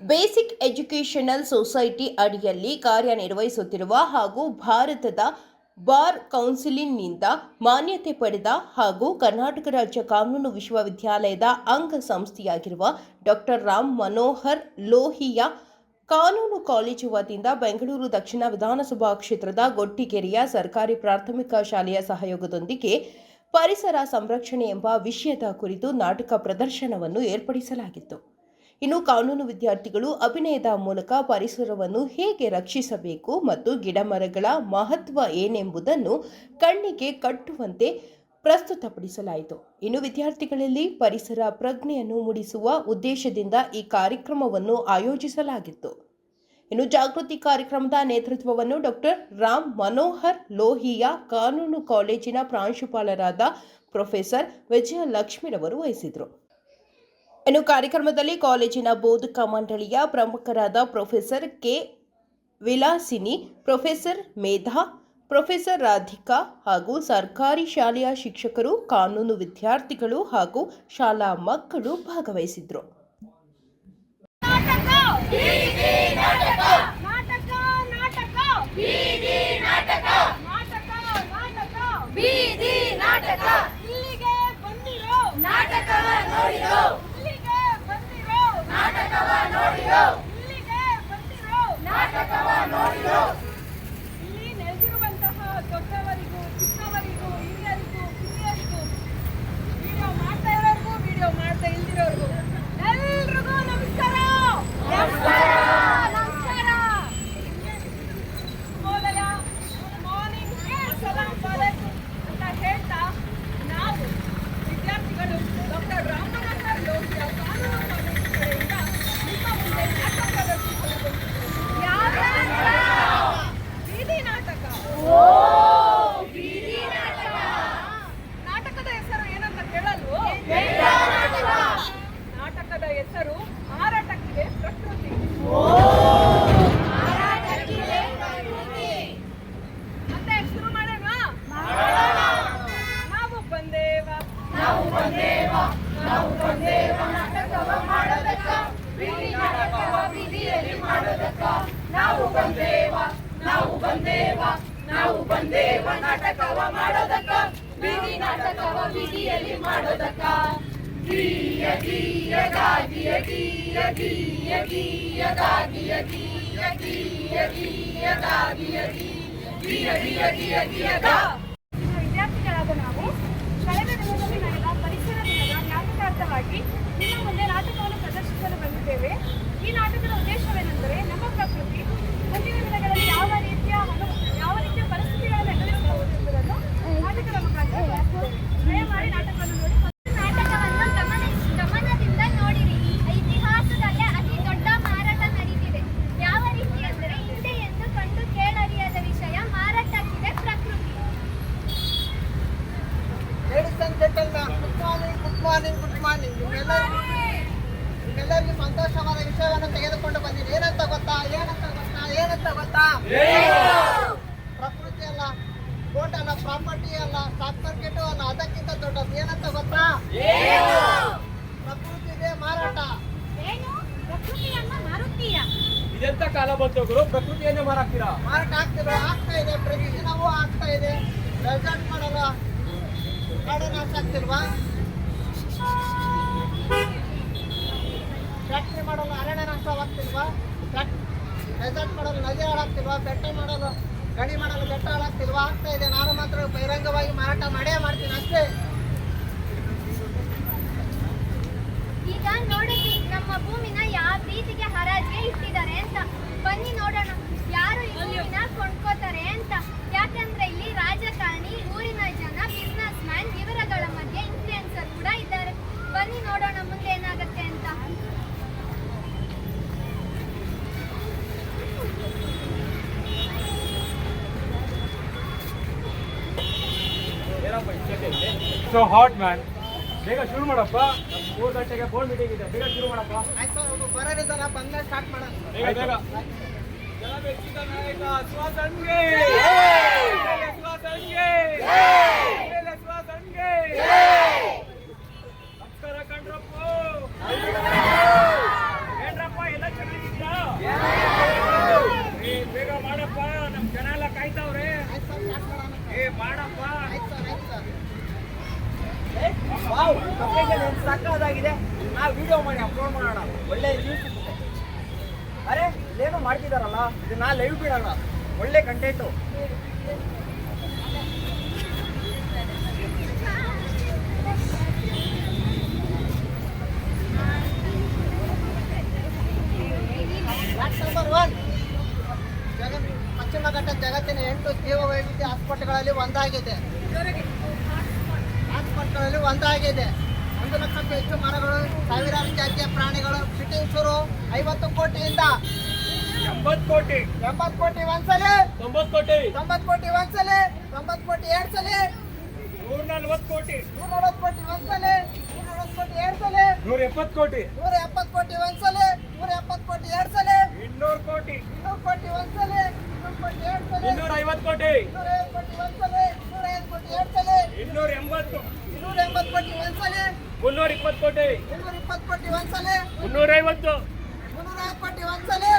Basic educational society ಅಡಿಯಲ್ಲಿ ಕಾರ್ಯನಿರ್ವಹಿಸುತ್ತಿರುವ ಹಾಗೂ ಭಾರತದ ಬಾರ್ ಕೌನ್ಸಿಲ್ನಿಂದ ಮಾನ್ಯತೆ ಪಡೆದ ಹಾಗೂ ಕರ್ನಾಟಕ ರಾಜ್ಯ ಕಾನೂನು ವಿಶ್ವವಿದ್ಯಾಲಯದ ಅಂಗಸಂಸ್ಥೆಯಾಗಿರುವ ಡಾಕ್ಟರ್ ರಾಮ್ ಮನೋಹರ್ ಲೋಹಿಯಾ ಕಾನೂನು ಕಾಲೇಜು ವತಿಯಿಂದ ಬೆಂಗಳೂರು ದಕ್ಷಿಣ ವಿಧಾನಸಭಾ ಕ್ಷೇತ್ರದ ಗೊಟ್ಟಿಗೆರೆಯ ಸರ್ಕಾರಿ ಪ್ರಾಥಮಿಕ ಶಾಲೆಯ ಸಹಯೋಗದೊಂದಿಗೆ ಪರಿಸರ ಸಂರಕ್ಷಣೆ ಎಂಬ ವಿಷಯದ ಕುರಿತು ನಾಟಕ ಪ್ರದರ್ಶನವನ್ನು ಏರ್ಪಡಿಸಲಾಗಿತ್ತು. ಇನ್ನು ಕಾನೂನು ವಿದ್ಯಾರ್ಥಿಗಳು ಅಭಿನಯದ ಮೂಲಕ ಪರಿಸರವನ್ನು ಹೇಗೆ ರಕ್ಷಿಸಬೇಕು ಮತ್ತು ಗಿಡಮರಗಳ ಮಹತ್ವ ಏನೆಂಬುದನ್ನು ಕಣ್ಣಿಗೆ ಕಟ್ಟುವಂತೆ ಪ್ರಸ್ತುತಪಡಿಸಲಾಯಿತು. ಇನ್ನು ವಿದ್ಯಾರ್ಥಿಗಳಲ್ಲಿ ಪರಿಸರ ಪ್ರಜ್ಞೆಯನ್ನು ಮೂಡಿಸುವ ಉದ್ದೇಶದಿಂದ ಈ ಕಾರ್ಯಕ್ರಮವನ್ನು ಆಯೋಜಿಸಲಾಗಿತ್ತು. ಇನ್ನು ಜಾಗೃತಿ ಕಾರ್ಯಕ್ರಮದ ನೇತೃತ್ವವನ್ನು ಡಾಕ್ಟರ್ ರಾಮ್ ಮನೋಹರ್ ಲೋಹಿಯಾ ಕಾನೂನು ಕಾಲೇಜಿನ ಪ್ರಾಂಶುಪಾಲರಾದ ಪ್ರೊಫೆಸರ್ ವಿಜಯಲಕ್ಷ್ಮಿರವರು ವಹಿಸಿದರು. ಇನ್ನು ಕಾರ್ಯಕ್ರಮದಲ್ಲಿ ಕಾಲೇಜಿನ ಬೋಧಕ ಮಂಡಳಿಯ ಪ್ರಮುಖರಾದ ಪ್ರೊಫೆಸರ್ ಕೆ ವಿಲಾಸಿನಿ, ಪ್ರೊಫೆಸರ್ ಮೇಧಾ, ಪ್ರೊಫೆಸರ್ ರಾಧಿಕಾ ಹಾಗೂ ಸರ್ಕಾರಿ ಶಾಲೆಯ ಶಿಕ್ಷಕರು, ಕಾನೂನು ವಿದ್ಯಾರ್ಥಿಗಳು ಹಾಗೂ ಶಾಲಾ ಮಕ್ಕಳು ಭಾಗವಹಿಸಿದ್ರು. ಇಲ್ಲಿ ನೆಲೆಸಿರುವಂತಹ ದೊಡ್ಡವರಿಗೂ ಚಿಕ್ಕವರಿಗೂ ಹಿರಿಯರಿಗೂ ಕಿರಿಯರಿಗೂ ವಿಡಿಯೋ ಮಾಡ್ತಾ ಇರೋರಿಗೂ ವಿಡಿಯೋ ಮಾಡ್ತಾ ಇಲ್ದಿರೋರಿಗೂ ಎಲ್ರಿಗೂ ನಮಸ್ಕಾರ. ಶುಭೋದಯ, ಗುಡ್ ಮಾರ್ನಿಂಗ್, ಸಲಾಂ ವಾಲೇಕುಂ ಅಂತ ಹೇಳ್ತಾ ನಾವು ವಿದ್ಯಾರ್ಥಿಗಳು ಡಾಕ್ಟರ್ ರಾಮ್ ಮನೋಹರ್ ಲೋಹಿಯಾ ಕಾನೂನು ಕಾಲೇಜು ಕಡೆಯಿಂದ ನಿಮ್ಮ ಮುಂದೆ ನಾಟಕ ಪ್ರದರ್ಶಿಸಲು ನಾಟಕದ ಹೆಸರು ಏನಂತ ಕೇಳಲ್ವೋ? ನಾಟಕದ ಹೆಸರು ಮಾರಾಟಕ್ಕಿದೆ ಪ್ರಕೃತಿ. ಮತ್ತೆ ಶುರು ಮಾಡೋಣ. ನಾವು ಬಂದೇವ ನಾಟಕವ ಮಾಡೋದಕ್ಕ, ಬೀದಿ ನಾಟಕವ ಬೀದಿಯಲ್ಲಿ ಮಾಡೋದಕ್ಕ. ನಾವು ಬಂದೇವ ನಾಟಕವ ಮಾಡೋದಕ್ಕ, ಬೀದಿ ನಾಟಕವ ಬೀದಿಯಲ್ಲಿ ಮಾಡೋದಕ್ಕ. ಗೀಯ ಗೀಯ ಗಾಗಿಯ ಗೀಯ ಗೀಯ ಗೀಯ ಗಾಗಿಯ ಗೀಯ ಗೀಯ ಗೀಯ ಗಾಗಿಯ ಗೀಯ ಗೀಯ ಗೀಯ ಗೀಯ ಗಾ. ವಿದ್ಯಾರ್ಥಿಗಳಾದ ನಾವು ಕಳೆದ ದಿನದಲ್ಲಿ ನಡೆದ ಪರಿಸರ ದಿನದ ಜ್ಞಾಪಕಾರ್ಥವಾಗಿ ನಿಮ್ಮ ಮುಂದೆ ನಾಟಕವನ್ನು ಪ್ರದರ್ಶಿಸಲು ಬಂದಿದ್ದೇವೆ. ಈ ನಾಟಕದ ಉದ್ದೇಶವೇನೆಂದರೆ ನಮ್ಮ ಪ್ರಕೃತಿ ಮುಂದಿನ ದಿನಗಳಲ್ಲಿ ಯಾವ ರೀತಿಯ ಪರಿಸ್ಥಿತಿಗಳನ್ನು ಎದುರಿಸಬಹುದು ಎಂಬುದನ್ನು ನಾಟಕದ ಮುಖಾಂತರ ದಯಮಾಡಿ ನಾಟಕವನ್ನು ನೋಡಿ. ನಾಟಕವನ್ನು ಗಮನದಿಂದ ನೋಡಿರಿ. ಇತಿಹಾಸದಲ್ಲೇ ಅತಿ ದೊಡ್ಡ ಮಾರಾಟ ನಡೀತಿದೆ. ಯಾವ ರೀತಿ ಅಂದರೆ ಹಿಂದೆ ಎಂದು ಕಂಡು ಕೇಳರಿಯದ ವಿಷಯ ಮಾರಾಟಕ್ಕಿದೆ ಪ್ರಕೃತಿ. Ladies and gentleman, good morning. ನಿಮ್ಮೆಲ್ಲರಿಗೂ ಸಂತೋಷವಾದ ವಿಷಯವನ್ನು ತೆಗೆದುಕೊಂಡು ಬಂದಿದೆ. ಏನಂತ ಗೊತ್ತಾ? ಪ್ರಕೃತಿ ಅಲ್ಲ, ಕೋರ್ಟ್ ಅಲ್ಲ, ಪ್ರಾಪರ್ಟಿ ಅಲ್ಲ, ಸ್ಟಾಕ್ ಮಾರ್ಕೆಟ್ ಅಲ್ಲ, ಅದಕ್ಕಿಂತ ದೊಡ್ಡದು ಏನಂತ ಗೊತ್ತಾ? ಪ್ರಕೃತಿ ಇದೆ ಮಾರಾಟ. ಏನು ಪ್ರಕೃತಿಯನ್ನ ಮಾರುತ್ತೀಯಾ? ಇದೆಂತ ಕಾಲ ಬಂತು ಗುರು, ಪ್ರಕೃತಿಯನ್ನೇ ಮಾರಾಕ್ತೀರಾ? ಮಾರಾಟ ಆಗ್ತಾ ಇದೆ, ಪ್ರತಿದಿನವೂ ಆಗ್ತಾ ಇದೆ. ರೆಸಾರ್ಟ್ ಮಾಡಲ್ಲ, ಗಾರ್ಡನ್ ಆಗ್ತಿಲ್ವಾ? ಫ್ಯಾಕ್ಟ್ರಿ ಮಾಡಲು ಅರಣ್ಯ ನಾಶವಾಗ್ತಿಲ್ವಾ? ರೆಸಾರ್ಟ್ ಮಾಡಲು ನದಿ ಹಾಳಾಗ್ತಿಲ್ವಾ? ಬೆಟ್ಟ ಮಾಡಲು ಗಣಿ ಮಾಡಲು ಬೆಟ್ಟ ಹಾಳಾಗ್ತಿಲ್ವಾ? ಆಗ್ತಾ ಇದೆ. ನಾನು ಮಾತ್ರ ಬಹಿರಂಗವಾಗಿ ಮಾರಾಟ ಮಾಡೇ ಮಾಡ್ತೀನಿ ಅಷ್ಟೇ. ಈಗ ನೋಡಿದ್ವಿ ನಮ್ಮ ಭೂಮಿನ ಯಾವ ರೀತಿಗೆ ಹರಾಜಿಗೆ ಇಟ್ಟಿದ್ದಾರೆ ಅಂತ. ಬನ್ನಿ ನೋಡೋಣ ಯಾರು ಈ ಭೂಮಿನ ಕೊಂಡ್ಕೋತಾರೆ ಅಂತ. ಯಾಕಂದ್ರೆ ಇಲ್ಲಿ ರಾಜಕಾರಣಿ, ಊರಿನ ಜನ, ಬಿಸ್ನೆಸ್ ಮ್ಯಾನ್ ಇವರಗಳ ಮಧ್ಯೆ ಇನ್ಫ್ಲೂಯೆನ್ಸರ್ ಕೂಡ ಇದ್ದಾರೆ. ಬನ್ನಿ ನೋಡೋಣ ಮುಂದೆ ಏನಾಗುತ್ತೆ ಅಂತ. ಸೊ ಹಾಟ್ ಮ್ಯಾನ್, ಬೇಗ ಶುರು ಮಾಡಪ್ಪ. 3 ಗಂಟೆಗೆ ಬೋರ್ಡ್ ಮೀಟಿಂಗ್ ಇದೆ, ಬೇಗ ಶುರು ಮಾಡಪ್ಪ. ಆಯ್ತು, ಬರೋದಿದ್ದಲ್ಲ, ಬಂದ ಸ್ಟಾರ್ಟ್ ಮಾಡೋಣ. ಬೇಗ ನಮಸ್ಕಾರ ಕಂಡ್ರಪ್ಪ. ಏನ್ರಪ್ಪ ಎಲ್ಲ ಚೆನ್ನಾಗಿ ವಾವ್, ಲೊಕೇಶನ್ ಏನು ಸಕ್ಕತ್ತಾಗಿದೆ. ನಾವು ವಿಡಿಯೋ ಮಾಡಿ ಅಪ್ಲೋಡ್ ಮಾಡೋಣ, ಒಳ್ಳೆ ನ್ಯೂಸ್ ಸಿಗುತ್ತೆ. ಅರೆ ಇಲ್ಲೇನೋ ಮಾಡ್ತಿದಾರಲ್ಲ, ಇದನ್ನ ಲೈವ್ ಬಿಡೋಣ, ಒಳ್ಳೆ ಕಂಟೆಂಟು. ನಂಬರ್ 1, ಪಶ್ಚಿಮ ಘಟ್ಟ ಜಗತ್ತಿನ 8 ಜೀವವೈವಿಧ್ಯ ಹಾಸ್ಪಿಟಲ್ಗಳಲ್ಲಿ ಒಂದಾಗಿದೆ. 1 ಲಕ್ಷಕ್ಕೂ ಹೆಚ್ಚು ಮರಗಳು, ಸಾವಿರಾರು ಜಾತಿಯ ಪ್ರಾಣಿಗಳು. ಶೂಟಿಂಗ್ ಶುರು 50 ಕೋಟಿಯಿಂದ 80 ಕೋಟಿ 80 ಕೋಟಿ ಒಂದ್ಸಲಿ, 90 ಕೋಟಿ 90 ಕೋಟಿ ಒಂದ್ಸಲಿ, 90 ಕೋಟಿ ಎರಡ್ ಸಲಿ, 140 ಕೋಟಿ 140 ಕೋಟಿ ಒಂದ್ಸಲಿ, 140 ಕೋಟಿ ಎರಡ್ ಸಲಿ, 170 ಕೋಟಿ 170 ಕೋಟಿ ಒಂದ್ಸಲಿ, 170 ಕೋಟಿ ಎರಡ್ ಸಲಿ, 200 ಕೋಟಿ 200 ಕೋಟಿ ಒಂದ್ಸಲಿ, 200 ಕೋಟಿ ಎರಡ್ ಸಲಿ, 250 ಕೋಟಿ 250 ಕೋಟಿ ಒಂದ್ಸಲಿ, 250 ಕೋಟಿ ಎರಡ್ ಸಲಿ, 280 280 ಕೋಟಿ ಒಂದ್ಸಲಿ, 320 ಕೋಟಿ 320 ಕೋಟಿ ಒಂದ್ಸಲಿ, 350 350 ಕೋಟಿ ಒಂದ್ಸಲಿ,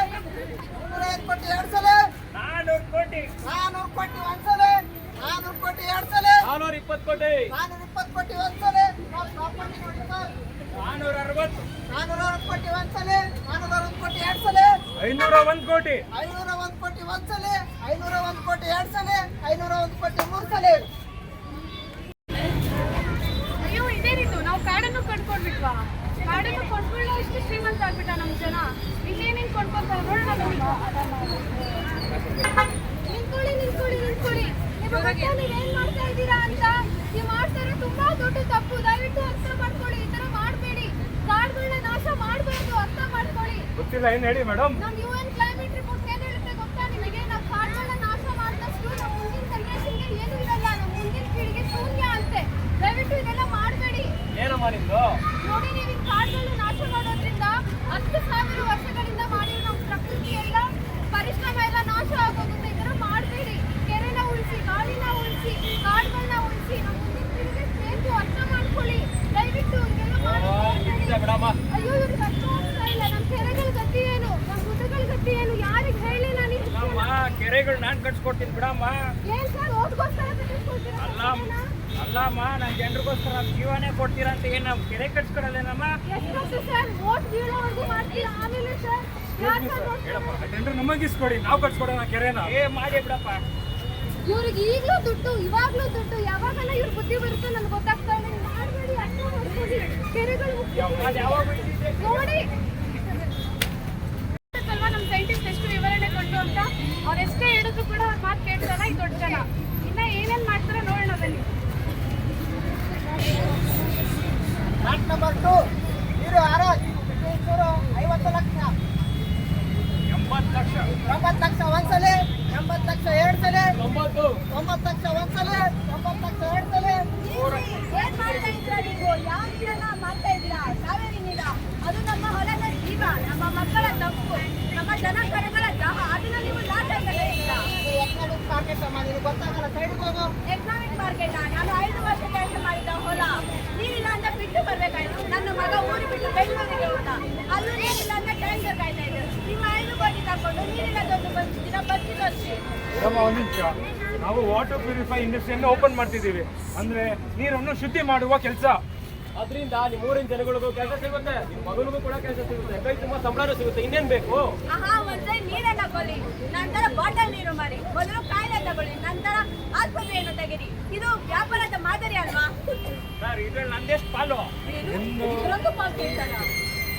350 ಕೋಟಿ ಎರಡ್ ಸಲಿ, 400 ಕೋಟಿ 400 ಕೋಟಿ ಒಂದ್ಸಲಿ, 400 ಕೋಟಿ ಎರಡ್ ಸಲಿ, 420 ಕೋಟಿ 420 ಕೋಟಿ ಒಂದ್ಸಲಿ, ಪ್ರಾಪರ್ಟಿ ನೋಡಿ ಸರ್, 460 460 ಕೋಟಿ ಒಂದ್ಸಲಿ, 460 ಕೋಟಿ ಎರಡ್ ಸಲಿ, 501 ಕೋಟಿ 501 ಕೋಟಿ ಒಂದ್ಸಲಿ, 501 ಕೋಟಿ ಎರಡ್ ಸಲಿ, 501 ಕೋಟಿ ಮೂರ್ ಸಲಿ. ಅಯ್ಯೋ ಇದೇನಿದು, ನಾವು ಕಾಡನ್ನು ಕೊಂಡ್ಕೊಂಡ್ಬಿಟ್ವಾ? ಕಾಡನ್ನು ಕೊಂಡ್ಕೊಳ್ಳೋ ಇಷ್ಟು ಶ್ರೀಮಂತ ಆಗ್ಬಿಟ್ಟ ನಮ್ಮ ಜನ. ಇನ್ನೇನೇನು ಕೊಂಡ್ಕೊಂತಾರೆ ನೋಡೋಣ. ನಿಂತ್ಕೊಳ್ಳಿ ನಿಂತ್ಕೊಳ್ಳಿ ನಿಂತ್ಕೊಳ್ಳಿ. ನಿಮಗೆ ಗೊತ್ತಾ ನೀವೇನ್ ಮಾಡ್ತಾ ಇದ್ದೀರಾ ಅಂತ? ನೀವು ಮಾಡ್ತಾ ಇರೋ ತುಂಬಾ ದೊಡ್ಡ ತಪ್ಪು. ದಯವಿಟ್ಟು ಅರ್ಥ ಮಾಡ್ಕೊಳ್ಳಿ. ಈ ತರ ಮಾಡಬೇಡಿ. ಕಾಡುಗಳನ್ನ ನಾಶ ಮಾಡಬಾರ್ದು, ಅರ್ಥ ಮಾಡ್ಕೊಳ್ಳಿ. ಗೊತ್ತಿಲ್ಲ ಏನು ಹೇಳಿ ಮೇಡಮ್. ನಮ್ಮ UN ಕ್ಲೈಮೇಟ್ ರಿಪೋರ್ಟ್ ಏನ್ ಹೇಳುತ್ತೆ ಗೊತ್ತಾ ನಿಮಗೆ? ನಾವು ಕಾಡುಗಳನ್ನ ನಾಶ ಮಾಡಿದಷ್ಟು ನಮ್ಮ ಮುಂದಿನ ಜನರೇಷನ್ಗೆ ಏನು ಇರಲ್ಲ, ನಮ್ಮ ಮುಂದಿನ ಪೀಳಿಗೆ ಶೂನ್ಯ ಅಂತೆ. ದಯವಿಟ್ಟು ಇದೆಲ್ಲ ಮಾಡಬೇಡಿ. ಏನಮ್ಮ ನಿಂದು? ನೋಡಿ, ನೀವು ಈ ಕಾಡುಗಳನ್ನ ನಾಶ ಮಾಡೋದ್ರಿಂದ 10,000 ವರ್ಷಗಳಿಂದ ಮಾಡಿರೋ ನಮ್ಮ ಪ್ರಕೃತಿ ಎಲ್ಲ ಪರಿಶ್ರಮ ಎಲ್ಲ ನಾಶ ಆಗೋಗುತ್ತೆ. ಈ ಥರ ಮಾಡಬೇಡಿ. ಕೆರೆನ ಉಳಿಸಿ, ಗಾಳಿನ ಉಳಿಸಿ, ಕಾಡುಗಳನ್ನ ಉಳಿಸಿ. ನಮ್ಮ ಮುಂದಿನ ಪೀಳಿಗೆ ಬೇಕು, ಅರ್ಥ ಮಾಡ್ಕೊಳ್ಳಿ. ದಯವಿಟ್ಟು ಇದೆಲ್ಲ ನಿಜ ಬಿಡಮ್ಮ. ಅಯ್ಯೋ, ಇವ್ರಿಗೆ ಅರ್ಥ ಆಗ್ತಾ ಇಲ್ಲ. ನಮ್ಮ ಕೆರೆಗಳ ಗತಿ ಏನು, ನಮ್ಮ ಗುಡ್ಡಗಳ ಗತಿ ಏನು, ಯಾರಿಗೆ ಹೇಳಿ ನಾನು ಅಲ್ಲಮ್ಮ, ಕೆರೆಗಳು ನಾನು ಕಟ್ಸ್ಕೊಡ್ತೀನಿ ಬಿಡಮ್ಮ. ಏನ್ ಸರ್ ಓದ್ಗೋಸ್ಕರ ಕಟ್ಟಿಸ್ಕೊಳ್ತೀರಾ? ಅಲ್ಲಮ್ಮ, ನಾನು ಜನರಿಗೋಸ್ಕರ ಜೀವನೇ ಕೊಡ್ತೀರಾ ಅಂತ ಏನು ನಮ್ಮ ಕೆರೆ ಕಟ್ಸ್ಕೊಡಲ್ಲೇನಮ್ಮ? ಎಷ್ಟು ಸರ್ ಓಟ್ ಬೀಳೋವರೆಗೂ ಮಾಡ್ತೀರಾ? ಆಮೇಲೆ ಸರ್ ಯಾರು ಸರ್ vote ಹೇಳಪ್ಪ, ಜನರು ನಮಗಿಸ್ಕೊಡಿ, ನಾವು ಕಟ್ಸ್ಕೊಡೋಣ ಕೆರೆನ. ಮಾಡಿ ಬಿಡಪ್ಪ. ಇವ್ರಿಗೆ ಈಗಲೂ ದುಡ್ಡು, ಇವಾಗ್ಲೂ ದುಡ್ಡು, ಯಾವಾಗಲ್ಲ ಇವ್ರ ಬುದ್ಧಿ ಬರುತ್ತೆ ನನಗೆ ಗೊತ್ತಾಗ್ತಾ ಇಲ್ಲ. ಮಾಡಬೇಡಿ, ಅರ್ಥ ಮಾಡ್ಕೊಳ್ಳಿ. ಕೆರೆಗಳು ಮುಖ್ಯ. ಅದು ಯಾವಾಗ ಬಿಟ್ಟಿದ್ದೆ? ನೋಡಿ ಅಲ್ವಾ ನಮ್ಮ ಸೈಂಟಿಸ್ಟ್ ಎಷ್ಟು ವಿವರಣೆ ಕೊಟ್ಟು ಅಂತ. ಅವ್ರು ಎಷ್ಟೇ ಹೇಳಿದ್ರು ಕೂಡ ಅವ್ರ ಮಾತು ಕೇಳ್ತಾರ ಈ ದೊಡ್ಡ ಜನ. ಇನ್ನ ಏನೇನ್ ಮಾಡ್ತಾರೋ ನೋಡೋಣ ಬನ್ನಿ. ಫ್ಯಾಕ್ಟ್ ನಂಬರ್ 2, ನೀರು ಆರೋಗ್ಯ. ಶೂಟಿಂಗ್ ಶುರು 50 ಲಕ್ಷ, 80 ಲಕ್ಷ 90 ಲಕ್ಷ ಒಂದ್ಸಲಿ, 80 ಲಕ್ಷ ಎರಡ್ ಸಲಿ, 90 90 ಲಕ್ಷ ಒಂದ್ಸಲಿ, 90 ಲಕ್ಷ ಎರಡ್ ಸಲಿ. ಏನ್ ಮಾಡ್ತಾ ಇದ್ದೀರಾ ನೀವು? ಯಾವ ನೀರನ್ನ ಮಾಡ್ತಾ ಇದ್ದೀರಾ? ಕಾವೇರಿ ನೀರ. ಅದು ನಮ್ಮ ಹೊಲದ ಜೀವ, ನಮ್ಮ ಮಕ್ಕಳ ತಪ್ಪು, ನಮ್ಮ ಜನಕರಗಳ ದಾಹ. ಅದನ್ನ ನೀವು ನಾಶ ಮಾಡಿದ್ದೀರಾ. ಎಕನಾಮಿಕ್ ಮಾರ್ಕೆಟ್ ಅಮ್ಮ, ನಿನಗೆ ಗೊತ್ತಾಗಲ್ಲ, ಸೈಡ್ಗೆ ಹೋಗು. ಎಕನಾಮಿಕ್ ಮಾರ್ಕೆಟ್ ನಾನು 5 ವರ್ಷ ಕೆಲಸ ಮಾಡಿದ ಹೊಲ. ನೀರಿಲ್ಲ ಅಂತ ಬಿಟ್ಟು ಬರ್ಬೇಕಾಯ್ತು. ನನ್ನ ಮಗ ಊರು ಬಿಟ್ಟು ಬೆಂಗಳೂರಿಗೆ ಹೋದ. ಅಲ್ಲೂ ನೀರಿಲ್ಲ ಅಂತ ಟ್ಯಾಂಕರ್ ಕಾಯ್ತಾ ಇದ್ರು. ನಿಮ್ಮ 5 ಕೋಟಿ ತಗೊಂಡು ನೀರಿಲ್ಲ ದೊಡ್ಡ ಬಂದಿದ್ದೀರ, ಬರ್ತಿದ್ದು ಅಷ್ಟೇ. ನಮ್ಮ ಒಂದು ನಿಮಿಷ, ನಾವು ವಾಟರ್ ಪ್ಯೂರಿಫೈ ಇಂಡಸ್ಟ್ರಿಯನ್ನು ಓಪನ್ ಮಾಡ್ತಿದ್ದೀವಿ. ಅಂದ್ರೆ ನೀರನ್ನು ಶುದ್ಧಿ ಮಾಡುವ ಕೆಲಸ. ಅದರಿಂದ ನಿಮ್ಮ ಊರಿನ ಜನಗಳಿಗೂ ಕೆಲಸ ಸಿಗುತ್ತೆ, ನಿಮ್ಮ ಮಗಳಿಗೂ ಕೂಡ ಕೆಲಸ ಸಿಗುತ್ತೆ, ಕೈ ತುಂಬ ಸಂಬಳನೂ ಸಿಗುತ್ತೆ. ಇನ್ನೇನು ಬೇಕು? ಆಹಾ, ಒಂದ್ಸರಿ ನೀರನ್ನ ಕೊಲ್ಲಿ, ನಂತರ ಬಾಟಲ್ ನೀರು ಮಾರಿ, ಮೊದಲು ಕಾಯಿಲೆ ತಗೊಳ್ಳಿ, ನಂತರ ಆಸ್ಪತ್ರೆಯನ್ನು ತೆಗಿರಿ. ಇದು ವ್ಯಾಪಾರದ ಮಾದರಿ ಅಲ್ವಾ? ಸರ್, ಇದ್ರಲ್ಲಿ ನಂದೆಷ್ಟು ಪಾಲು? ಇದರೊಂದು ಪಾಲ್ ಕೇಳ್ತಾರ.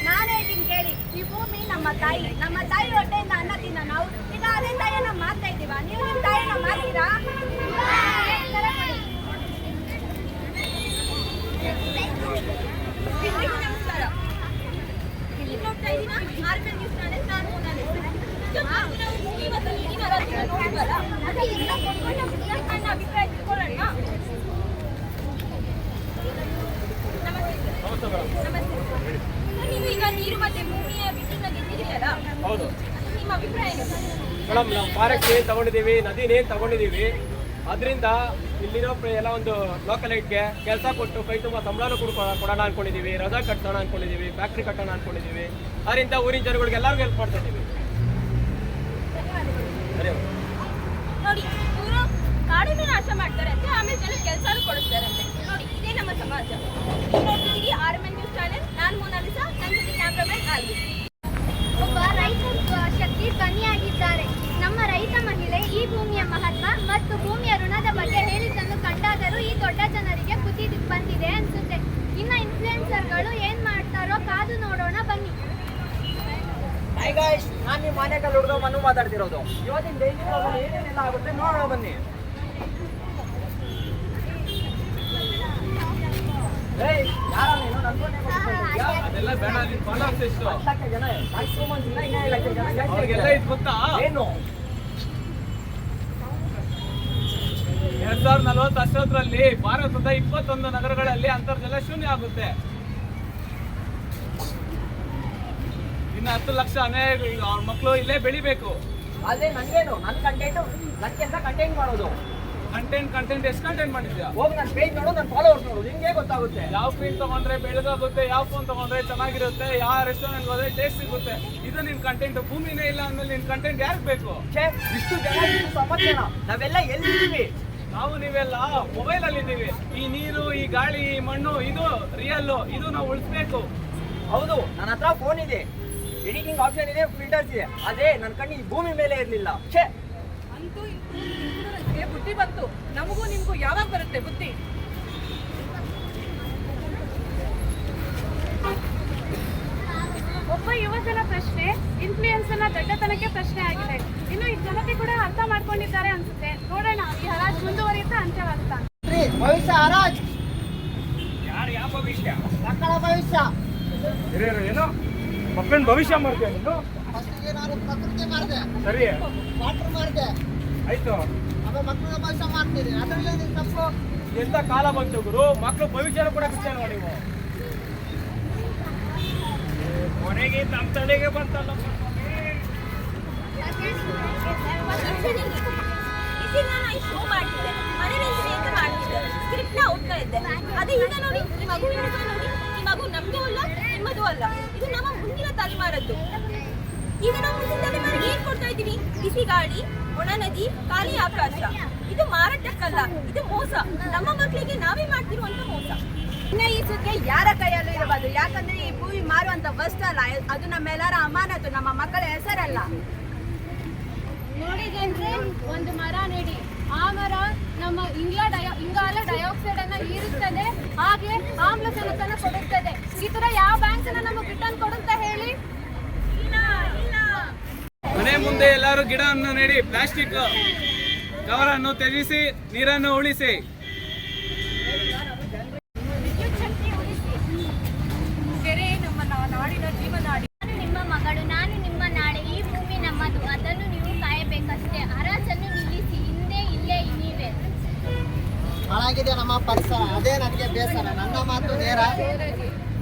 ನಾನೇ ಇದೀನಿ ಕೇಳಿ. ಈ ಭೂಮಿ ನಮ್ಮ ತಾಯಿ, ನಮ್ಮ ತಾಯಿ ಹೊಟ್ಟೆಯಿಂದ ಅನ್ನ ತಿನ್ನ ನಾವು ಈಗ ಅದೇ ತಾಯಿಯನ್ನ ಮಾರ್ತಾ ಇದ್ದೀವ. ನೀವು ನಿಮ್ಮ ತಾಯಿಯನ್ನ ಮಾರ್ತೀರಾ? ಎಲ್ರಿಗೂ ನಮಸ್ಕಾರ. ಇಲ್ಲಿ ನೋಡ್ತಾ ಇದ್ದೀನ ಆರ್ಮಿ ನ್ಯೂಸ್ ಚಾನೆಲ್. ನಾನು ಮೋನಾಲಿ. ನಾವು ಭೂಮಿ ಮತ್ತು ನೀರಿನ ರಚನೆ ನೋಡಿದ್ವಲ್ಲ, ಅದೇ ಎಲ್ಲ ಕೊಂಡ್ಕೊಂಡು ನನ್ನ ಅಭಿಪ್ರಾಯ ತಿಳ್ಕೊಳ್ಳೋಣ. ನಮಸ್ತೆ. ನೀವು ಈಗ ನೀರು ಮತ್ತೆ ಭೂಮಿಯ ವಿಭಿನ್ನ ಗೆದ್ದಿದ್ದೀರಲ್ಲ, ಹೌದು ನಿಮ್ಮ ಅಭಿಪ್ರಾಯ ಏನು? ಮೇಡಮ್, ನಾವು ಫಾರೆಸ್ಟ್ ಏನು ತಗೊಂಡಿದ್ದೀವಿ, ನದಿನೇನು ತಗೊಂಡಿದ್ದೀವಿ, ಅದರಿಂದ ಇಲ್ಲಿರೋ ಎಲ್ಲ ಒಂದು ಲೋಕಲೈಟ್ಗೆ ಕೆಲಸ ಕೊಟ್ಟು ಕೈ ತುಂಬ ಸಂಬಳನೂ ಕೊಡೋಣ ಅನ್ಕೊಂಡಿದ್ದೀವಿ, ರಜಾ ಕಟ್ಟೋಣ ಅನ್ಕೊಂಡಿದ್ದೀವಿ, ಫ್ಯಾಕ್ಟ್ರಿ ಕಟ್ಟೋಣ ಅನ್ಕೊಂಡಿದ್ದೀವಿ. ಅದರಿಂದ ಊರಿನ ಜನಗಳಿಗೆ ಎಲ್ಲರಿಗೂ ಹೆಲ್ಪ್ ಮಾಡ್ತಾ ಇದ್ದೀವಿ. ನೋಡಿ, ಇವರು ಕಾಡನ್ನು ನಾಶ ಮಾಡ್ತಾರೆ ಅಂತ, ಆಮೇಲೆ ಜನ ಕೆಲಸನೂ ಕೊಡಿಸ್ತಾರಂತೆ. ನೋಡಿ, ಇದೇ ಇದೇ ನಮ್ಮ ಸಮಾಜ. ನೀವು ನೋಡ್ತಿದ್ದೀರಿ RMN ನ್ಯೂಸ್ ಚಾನೆಲ್. ನಾನು ಮೊನಾಲಿಸಾ, ನನ್ನ ಜೊತೆ ಕ್ಯಾಮ್ರಾಮನ್ ಆಲ್ವಿ. ಒಬ್ಬ ರೈತ ಶಕ್ತಿ ಧ್ವನಿಯಾಗಿದ್ದಾರೆ. ನಮ್ಮ ರೈತ ಮಹಿಳೆ ಈ ಭೂಮಿಯ ಮಹತ್ವ ಮತ್ತು ಭೂಮಿಯ ಋಣದ ಬಗ್ಗೆ ಹೇಳಿದ್ದನ್ನು ಕಂಡಾದರೂ ಈ ದೊಡ್ಡ ಜನರಿಗೆ ಬುದ್ಧಿ ಬಂದಿದೆ ಅನ್ಸುತ್ತೆ. ಇನ್ನು ಇನ್ಫ್ಲುಯೆನ್ಸರ್ಗಳು ಏನ್ ಮಾಡ್ತಾರೋ ಕಾದು ನೋಡೋಣ ಬನ್ನಿ. ಹಾಯ್ ಗಾಯ್ಸ್, ನಾನು ನಿಮ್ಮ ಮನೆಯಲ್ಲಿ ಹುಡುಗ ಮನು ಮಾತಾಡ್ತಿರೋದು. ಇವತ್ತಿನ ಡೈಲಿ ಏನೇನೆಲ್ಲ ಆಗುತ್ತೆ ನೋಡೋಣ ಬನ್ನಿ. ಅದೆಲ್ಲ ಬೇಡ, ನೀನ್ ಫಾಲೋವರ್ಸ್ ಎಷ್ಟು? ಜನ ಮ್ಯಾಕ್ಸಿಮಮ್ ಇಲ್ಲ, ಇನ್ನೂ 5 ಲಕ್ಷ ಜನ ಜಾಸ್ತಿ ಅವ್ರಿಗೆಲ್ಲ ಇದು ಗೊತ್ತಾ? ಏನು 2040 ಅಷ್ಟೊತ್ತರಲ್ಲಿ ಭಾರತದ 21 ನಗರಗಳಲ್ಲಿ ಅಂತರ್ಜಲ ಶೂನ್ಯ ಆಗುತ್ತೆ. ಇನ್ನು 10 ಲಕ್ಷ ಅವ್ರ ಮಕ್ಕಳು ಇಲ್ಲೇ ಬೆಳಿಬೇಕು. ಅದೇ ನನ್ಗೇನು, ನನ್ನ ಕಂಟೆಂಟ್ ನನ್ನ ಕೆಲಸ ಕಂಟೆಂಟ್ ಮಾಡೋದು. ಕಂಟೆಂಟ್ ಎಷ್ಟು ಕಂಟೆಂಟ್ ಮಾಡಿದ್ಯಾ? ಹೋಗಿ ನನ್ನ ಪೇಜ್ ನೋಡು, ನನ್ನ ಫಾಲೋವರ್ಸ್ ನೋಡು, ನಿಮ್ಗೆ ಗೊತ್ತಾಗುತ್ತೆ. ಯಾವ ಫೀಲ್ಡ್ ತಗೊಂಡ್ರೆ ಬೆಳಗಾಗುತ್ತೆ, ಯಾವ ಫೋನ್ ತಗೊಂಡ್ರೆ ಚೆನ್ನಾಗಿರುತ್ತೆ, ಯಾವ ರೆಸ್ಟೋರೆಂಟ್ ಹೋದ್ರೆ ಟೇಸ್ಟ್ ಸಿಗುತ್ತೆ. ಇದು ನಿನ್ ಕಂಟೆಂಟ್. ಭೂಮಿನೇ ಇಲ್ಲ ಅಂದ್ಮೇಲೆ ನಿನ್ ಕಂಟೆಂಟ್ ಯಾರಿಗೆ ಬೇಕು? ಇಷ್ಟು ಜನ, ಇಷ್ಟು ಸಮಸ್ಯೆನ ನಾವೆಲ್ಲ ಎಲ್ಲಿದ್ದೀವಿ? ನಾವು ನೀವೆಲ್ಲ ಮೊಬೈಲ್ ಅಲ್ಲಿ ಇದ್ದೀವಿ. ಈ ನೀರು, ಈ ಗಾಳಿ, ಈ ಮಣ್ಣು, ಇದು ರಿಯಲ್. ಇದು ನಾವು ಉಳಿಸ್ಬೇಕು. ಹೌದು, ನನ್ನ ಹತ್ರ ಫೋನ್ ಇದೆ, ಎಡಿಟಿಂಗ್ ಆಪ್ಷನ್ ಇದೆ, ಫಿಲ್ಟರ್ಸ್ ಇದೆ. ಅದೇ ನನ್ನ ಕಣ್ಣು ಈ ಭೂಮಿ ಮೇಲೆ ಇರಲಿಲ್ಲ. ಅಂತೂ ಇನ್ಫ್ಲುಯೆನ್ಸರ್ಸ್ಗೆ ಬುದ್ಧಿ ಬಂತು. ನಮಗೂ ನಿಮಗೂ ಯಾವಾಗ ಬರುತ್ತೆ ಬುದ್ಧಿ? ಒಬ್ಬ ಯುವಜನ ಪ್ರಶ್ನೆ ಇನ್ಫ್ಲೂಯೆನ್ಸ್ನ ದಡ್ಡತನಕ್ಕೆ ಪ್ರಶ್ನೆ ಆಗಿದೆ. ಇನ್ನು ಈ ಜನತೆ ಕೂಡ ಅರ್ಥ ಮಾಡ್ಕೊಂಡಿದ್ದಾರೆ ಅನ್ಸುತ್ತೆ. ನೋಡೋಣ ಈ ಹರಾಜ್ ಮುಂದುವರಿಯುತ್ತಾ ಅಂತ್ಯವಾಗುತ್ತಾ. ಭವಿಷ್ಯ ಹರಾಜ್, ಯಾವ ಭವಿಷ್ಯ? ಮಕ್ಕಳ ಭವಿಷ್ಯ. ಏನೋ ಮಕ್ಕಳ ಭವಿಷ್ಯ ಮಾಡ್ತೀಯ ನೀನು? ಫಸ್ಟಿಗೆ ನಾನು ಪ್ರಕೃತಿ ಮಾಡಿದೆ, ಸರಿ, ವಾಟರ್ ಮಾಡಿದೆ, ಆಯ್ತು. ಆಮೇಲೆ ಮಕ್ಕಳ ಭವಿಷ್ಯ ಮಾಡ್ತೀನಿ. ಅದರಲ್ಲೇ ನೀವು ತಪ್ಪು. ಎಂತ ಕಾಲ ಬಂತು ಗುರು, ಮಕ್ಕಳು ಭವಿಷ್ಯನ ಕೂಡ ಬಿಟ್ಟೆ ನೋಡಿ ನೀವು. ಕೊನೆಗೆ ನಮ್ಮ ತಲೆಗೆ ಬಂತಲ್ಲ. ನಾನು ಶೋ ಮಾಡ್ತಿದ್ದೆ, ಮನೆಯಲ್ಲಿ ಅಂತ ಮಾಡ್ತಿದ್ದೆ, ಸ್ಕ್ರಿಪ್ಟ್ ನ ಓದ್ತಾ ಇದ್ದೆ. ಅದೇ ಈಗ ನೋಡಿ, ಈ ಮಗು ನೋಡಿ, ಈ ಮಗು ನಮ್ದು ಅಲ್ಲ, ನಿಮ್ಮದು ಅಲ್ಲ. ಇದು ನಮ್ಮ ಮುಂದಿನ ತಲೆಮಾರದ್ದು. ಈಗ ನಾವು ಮುಂದಿನ ತಲೆಮಾರಿಗೆ ಏನ್ ಕೊಡ್ತಾ ಇದ್ದೀವಿ? ಬಿಸಿ ಗಾಳಿ, ಒಣ ನದಿ, ಖಾಲಿ ಆಕಾಶ. ಇದು ಮಾರಾಟಕ್ಕಲ್ಲ, ಇದು ಮೋಸ. ನಮ್ಮ ಮಕ್ಕಳಿಗೆ ನಾವೇ ಮಾಡ್ತಿರುವಂತ ಮೋಸ. ಇನ್ನ ಈ ಸುದ್ದಿ ಯಾರ ಕೈಯಲ್ಲೂ ಇರಬಾರ್ದು. ಯಾಕಂದ್ರೆ ಈ ಭೂಮಿ ಮಾರುವಂತ ವಸ್ತು ಅಲ್ಲ, ಅದು ನಮ್ಮೆಲ್ಲರ ಅಮಾನತು, ನಮ್ಮ ಮಕ್ಕಳ ಹೆಸರಲ್ಲ. ನೋಡಿದಂದ್ರೆ ಒಂದು ಮರ ನೆಡಿ. ಆ ಮರ ನಮ್ಮ ಇಂಗಾಲ ಡೈಆಕ್ಸೈಡ್ ಅನ್ನ ಹೀರುತ್ತದೆ, ಹಾಗೆ ಆಮ್ಲಜನಕನ ಕೊಡುತ್ತದೆ. ಈ ತರ ಯಾವ ಬ್ಯಾಂಕ್ ನಮಗೆ ರಿಟರ್ನ್ ಕೊಡುತ್ತಾ ಹೇಳಿ? ಮನೆ ಮುಂದೆ ಎಲ್ಲರೂ ಗಿಡವನ್ನು ನೆಡಿ. ಪ್ಲಾಸ್ಟಿಕ್ ಕವರ್ ಅನ್ನು ತ್ಯಜಿಸಿ, ನೀರನ್ನು ಉಳಿಸಿ. ಕೆರೆ ನಮ್ಮ ನಾಡಿನ ಜೀವನಾಡಿ. ನಾನು ನಿಮ್ಮ ಮಗಳು, ನಾನು ನಿಮ್ಮ ನಾಳೆ. ಈ ಭೂಮಿ ನಮ್ಮದು, ಅದನ್ನು ನೀವು ಕಾಯಬೇಕಷ್ಟೇ. ಹರಾಜನ್ನು ನಿಲ್ಲಿಸಿ, ಹಿಂದೆ ಇಲ್ಲೇ ನೀವೇ. ಹಾಳಾಗಿದೆ ನಮ್ಮ ಪರಿಸರ, ಅದೇ ನನಗೆ ಬೇಸರ. ನನ್ನ ಮಾತು ನೇರ,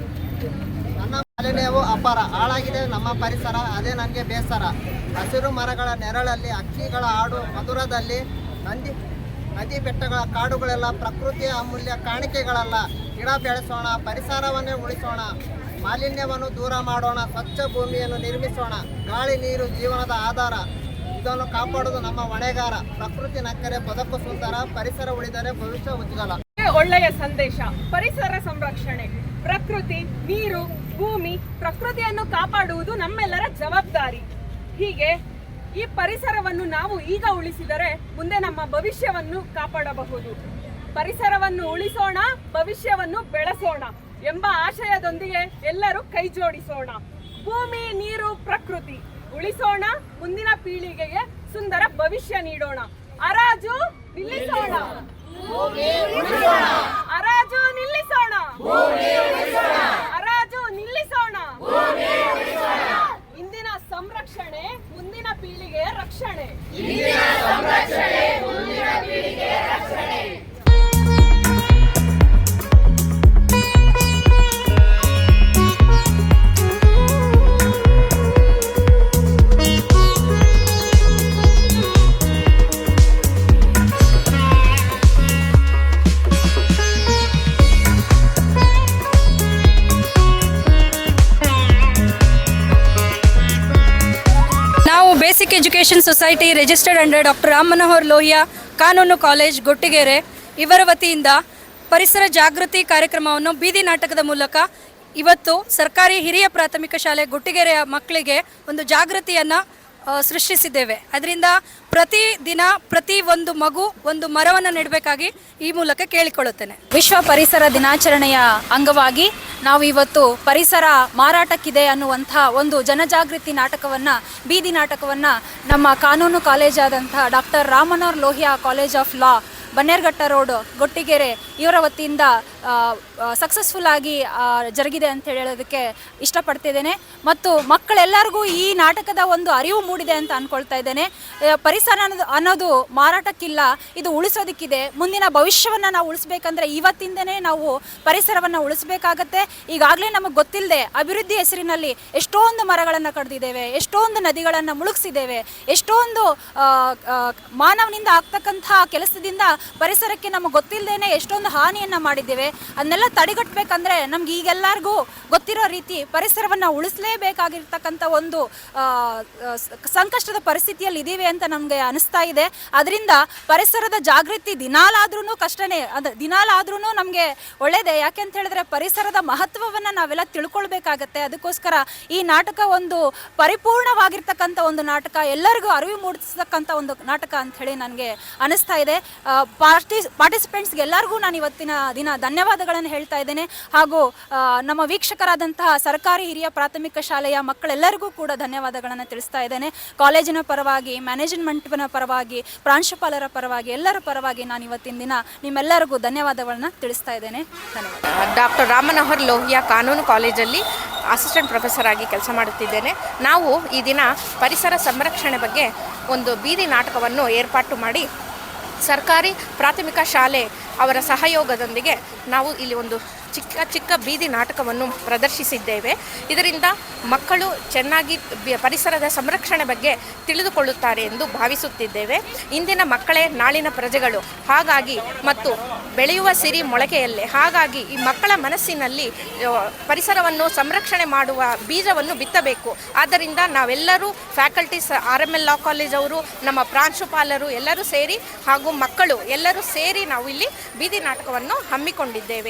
ನನ್ನ ಮಾಲಿನ್ಯವು ಅಪಾರ. ಹಾಳಾಗಿದೆ ನಮ್ಮ ಪರಿಸರ, ಅದೇ ನನಗೆ ಬೇಸರ. ಹಸಿರು ಮರಗಳ ನೆರಳಲ್ಲಿ, ಹಕ್ಕಿಗಳ ಹಾಡು ಮಧುರದಲ್ಲಿ, ನದಿ ಬೆಟ್ಟಗಳ ಕಾಡುಗಳೆಲ್ಲ ಪ್ರಕೃತಿಯ ಅಮೂಲ್ಯ ಕಾಣಿಕೆಗಳಲ್ಲ. ಗಿಡ ಬೆಳೆಸೋಣ, ಪರಿಸರವನ್ನೇ ಉಳಿಸೋಣ, ಮಾಲಿನ್ಯವನ್ನು ದೂರ ಮಾಡೋಣ, ಸ್ವಚ್ಛ ಭೂಮಿಯನ್ನು ನಿರ್ಮಿಸೋಣ. ಗಾಳಿ ನೀರು ಜೀವನದ ಆಧಾರ, ಇದನ್ನು ಕಾಪಾಡುವುದು ನಮ್ಮ ಹೊಣೆಗಾರ. ಪ್ರಕೃತಿ ನಕ್ಕರೆ ಬದುಕು ಸುಂದರ, ಪರಿಸರ ಉಳಿದರೆ ಭವಿಷ್ಯ ಉಜ್ವಲ. ಒಳ್ಳೆಯ ಸಂದೇಶ. ಪರಿಸರ ಸಂರಕ್ಷಣೆ, ಪ್ರಕೃತಿ, ನೀರು, ಭೂಮಿ, ಪ್ರಕೃತಿಯನ್ನು ಕಾಪಾಡುವುದು ನಮ್ಮೆಲ್ಲರ ಜವಾಬ್ದಾರಿ. ಹೀಗೆ ಈ ಪರಿಸರವನ್ನು ನಾವು ಈಗ ಉಳಿಸಿದರೆ ಮುಂದೆ ನಮ್ಮ ಭವಿಷ್ಯವನ್ನು ಕಾಪಾಡಬಹುದು. ಪರಿಸರವನ್ನು ಉಳಿಸೋಣ, ಭವಿಷ್ಯವನ್ನು ಬೆಳೆಸೋಣ ಎಂಬ ಆಶಯದೊಂದಿಗೆ ಎಲ್ಲರೂ ಕೈ ಜೋಡಿಸೋಣ. ಭೂಮಿ, ನೀರು, ಪ್ರಕೃತಿ ಉಳಿಸೋಣ, ಮುಂದಿನ ಪೀಳಿಗೆಗೆ ಸುಂದರ ಭವಿಷ್ಯ ನೀಡೋಣ. ಹರಾಜು ನಿಲ್ಲಿಸೋಣ, ಹರಾಜು ನಿಲ್ಲಿಸೋಣ, ಹರಾಜು ನಿಲ್ಲಿಸೋಣ. ಇಂದಿನ ಸಂರಕ್ಷಣೆ ಮುಂದಿನ ಪೀಳಿಗೆಯ ರಕ್ಷಣೆ. Basic education society registered under doctor Ram Manohar Lohia ಕಾನೂನು ಕಾಲೇಜ್ ಗೊಟ್ಟಿಗೆರೆ ಇವರ ವತಿಯಿಂದ ಪರಿಸರ ಜಾಗೃತಿ ಕಾರ್ಯಕ್ರಮವನ್ನು ಬೀದಿ ನಾಟಕದ ಮೂಲಕ ಇವತ್ತು ಸರ್ಕಾರಿ ಹಿರಿಯ ಪ್ರಾಥಮಿಕ ಶಾಲೆ ಗುಟ್ಟಿಗೆರೆಯ ಮಕ್ಕಳಿಗೆ ಒಂದು ಜಾಗೃತಿಯನ್ನು ಸೃಷ್ಟಿಸಿದ್ದೇವೆ. ಅದರಿಂದ ಪ್ರತಿದಿನ ಪ್ರತಿ ಒಂದು ಮಗು ಒಂದು ಮರವನ್ನು ನೆಡಬೇಕಾಗಿ ಈ ಮೂಲಕ ಕೇಳಿಕೊಳ್ಳುತ್ತೇನೆ. ವಿಶ್ವ ಪರಿಸರ ದಿನಾಚರಣೆಯ ಅಂಗವಾಗಿ ನಾವು ಇವತ್ತು ಪರಿಸರ ಮಾರಾಟಕ್ಕಿದೆ ಅನ್ನುವಂಥ ಒಂದು ಜನಜಾಗೃತಿ ನಾಟಕವನ್ನು, ಬೀದಿ ನಾಟಕವನ್ನು ನಮ್ಮ ಕಾನೂನು ಕಾಲೇಜಾದಂಥ doctor Rammanohar Lohia college of law, Bannerghatta road, Gottigere ಇವರ ವತಿಯಿಂದ ಸಕ್ಸಸ್ಫುಲ್ ಆಗಿ ಜರುಗಿದೆ ಅಂತ ಹೇಳೋದಕ್ಕೆ ಇಷ್ಟಪಡ್ತಿದ್ದೇನೆ. ಮತ್ತು ಮಕ್ಕಳೆಲ್ಲರಿಗೂ ಈ ನಾಟಕದ ಒಂದು ಅರಿವು ಮೂಡಿದೆ ಅಂತ ಅಂದ್ಕೊಳ್ತಾ ಇದ್ದೇನೆ. ಪರಿಸರ ಅನ್ನೋದು ಮಾರಾಟಕ್ಕಿಲ್ಲ, ಇದು ಉಳಿಸೋದಕ್ಕಿದೆ. ಮುಂದಿನ ಭವಿಷ್ಯವನ್ನು ನಾವು ಉಳಿಸ್ಬೇಕಂದ್ರೆ ಇವತ್ತಿಂದನೇ ನಾವು ಪರಿಸರವನ್ನು ಉಳಿಸ್ಬೇಕಾಗತ್ತೆ. ಈಗಾಗಲೇ ನಮಗೆ ಗೊತ್ತಿಲ್ಲದೆ ಅಭಿವೃದ್ಧಿ ಹೆಸರಿನಲ್ಲಿ ಎಷ್ಟೊಂದು ಮರಗಳನ್ನು ಕಡಿದಿದ್ದೇವೆ, ಎಷ್ಟೊಂದು ನದಿಗಳನ್ನು ಮುಳುಗಿಸಿದ್ದೇವೆ, ಎಷ್ಟೊಂದು ಮಾನವನಿಂದ ಆಗ್ತಕ್ಕಂಥ ಕೆಲಸದಿಂದ ಪರಿಸರಕ್ಕೆ ನಮಗೆ ಗೊತ್ತಿಲ್ಲದೇನೆ ಎಷ್ಟೊಂದು ಹಾನಿಯನ್ನು ಮಾಡಿದ್ದೇವೆ. ಅದನ್ನೆಲ್ಲ ತಡೆಗಟ್ಟಬೇಕಂದ್ರೆ ನಮ್ಗೆ ಈಗೆಲ್ಲರಿಗೂ ಗೊತ್ತಿರೋ ರೀತಿ ಪರಿಸರವನ್ನು ಉಳಿಸಲೇಬೇಕಾಗಿರ್ತಕ್ಕಂಥ ಒಂದು ಸಂಕಷ್ಟದ ಪರಿಸ್ಥಿತಿಯಲ್ಲಿ ಇದ್ದೀವಿ ಅಂತ ನಮಗೆ ಅನಿಸ್ತಾ ಇದೆ. ಅದರಿಂದ ಪರಿಸರದ ಜಾಗೃತಿ ದಿನಾಲಾದ್ರೂ ಕಷ್ಟನೇ, ದಿನಾಲಾದ್ರೂ ನಮಗೆ ಒಳ್ಳೆಯದೇ. ಯಾಕೆಂತ ಹೇಳಿದ್ರೆ ಪರಿಸರದ ಮಹತ್ವವನ್ನು ನಾವೆಲ್ಲ ತಿಳ್ಕೊಳ್ಬೇಕಾಗತ್ತೆ. ಅದಕ್ಕೋಸ್ಕರ ಈ ನಾಟಕ ಒಂದು ಪರಿಪೂರ್ಣವಾಗಿರ್ತಕ್ಕಂಥ ಒಂದು ನಾಟಕ, ಎಲ್ಲರಿಗೂ ಅರಿವು ಮೂಡಿಸ್ತಕ್ಕಂಥ ಒಂದು ನಾಟಕ ಅಂತ ಹೇಳಿ ನನಗೆ ಅನಿಸ್ತಾ ಇದೆ. ಪಾರ್ಟಿಸಿಪೆಂಟ್ಸ್ಗೆ ಎಲ್ಲರಿಗೂ ನಾನು ಇವತ್ತಿನ ದಿನ ಧನ್ಯವಾದಗಳನ್ನು ಹೇಳ್ತಾ ಇದ್ದೇನೆ. ಹಾಗೂ ನಮ್ಮ ವೀಕ್ಷಕರಾದಂತಹ ಸರ್ಕಾರಿ ಹಿರಿಯ ಪ್ರಾಥಮಿಕ ಶಾಲೆಯ ಮಕ್ಕಳೆಲ್ಲರಿಗೂ ಕೂಡ ಧನ್ಯವಾದಗಳನ್ನು ತಿಳಿಸ್ತಾ ಇದ್ದೇನೆ. ಕಾಲೇಜಿನ ಪರವಾಗಿ, ಮ್ಯಾನೇಜ್ಮೆಂಟ್ನ ಪರವಾಗಿ, ಪ್ರಾಂಶುಪಾಲರ ಪರವಾಗಿ, ಎಲ್ಲರ ಪರವಾಗಿ ನಾನು ಇವತ್ತಿನ ದಿನ ನಿಮ್ಮೆಲ್ಲರಿಗೂ ಧನ್ಯವಾದಗಳನ್ನು ತಿಳಿಸ್ತಾ ಇದ್ದೇನೆ. ಧನ್ಯವಾದ. ಡಾಕ್ಟರ್ ರಾಮಮನೋಹರ್ ಲೋಹಿಯಾ ಕಾನೂನು ಕಾಲೇಜಲ್ಲಿ ಅಸಿಸ್ಟೆಂಟ್ ಪ್ರೊಫೆಸರ್ ಆಗಿ ಕೆಲಸ ಮಾಡುತ್ತಿದ್ದೇನೆ. ನಾವು ಈ ದಿನ ಪರಿಸರ ಸಂರಕ್ಷಣೆ ಬಗ್ಗೆ ಒಂದು ಬೀದಿ ನಾಟಕವನ್ನು ಏರ್ಪಾಟು ಮಾಡಿ ಸರ್ಕಾರಿ ಪ್ರಾಥಮಿಕ ಶಾಲೆ ಅವರ ಸಹಯೋಗದೊಂದಿಗೆ ನಾವು ಇಲ್ಲಿ ಒಂದು ಚಿಕ್ಕ ಬೀದಿ ನಾಟಕವನ್ನು ಪ್ರದರ್ಶಿಸಿದ್ದೇವೆ. ಇದರಿಂದ ಮಕ್ಕಳು ಚೆನ್ನಾಗಿ ಪರಿಸರದ ಸಂರಕ್ಷಣೆ ಬಗ್ಗೆ ತಿಳಿದುಕೊಳ್ಳುತ್ತಾರೆ ಎಂದು ಭಾವಿಸುತ್ತಿದ್ದೇವೆ. ಇಂದಿನ ಮಕ್ಕಳೇ ನಾಳಿನ ಪ್ರಜೆಗಳು, ಹಾಗಾಗಿ ಮತ್ತು ಬೆಳೆಯುವ ಸಿರಿ ಮೊಳಕೆಯಲ್ಲೇ, ಹಾಗಾಗಿ ಈ ಮಕ್ಕಳ ಮನಸ್ಸಿನಲ್ಲಿ ಪರಿಸರವನ್ನು ಸಂರಕ್ಷಣೆ ಮಾಡುವ ಬೀಜವನ್ನು ಬಿತ್ತಬೇಕು. ಆದ್ದರಿಂದ ನಾವೆಲ್ಲರೂ ಫ್ಯಾಕಲ್ಟೀಸ್, RML ಲಾ ಕಾಲೇಜ್ ಅವರು, ನಮ್ಮ ಪ್ರಾಂಶುಪಾಲರು ಎಲ್ಲರೂ ಸೇರಿ ಹಾಗೂ ಮಕ್ಕಳು ಎಲ್ಲರೂ ಸೇರಿ ನಾವು ಇಲ್ಲಿ ಬೀದಿ ನಾಟಕವನ್ನು ಹಮ್ಮಿಕೊಂಡಿದ್ದೇವೆ.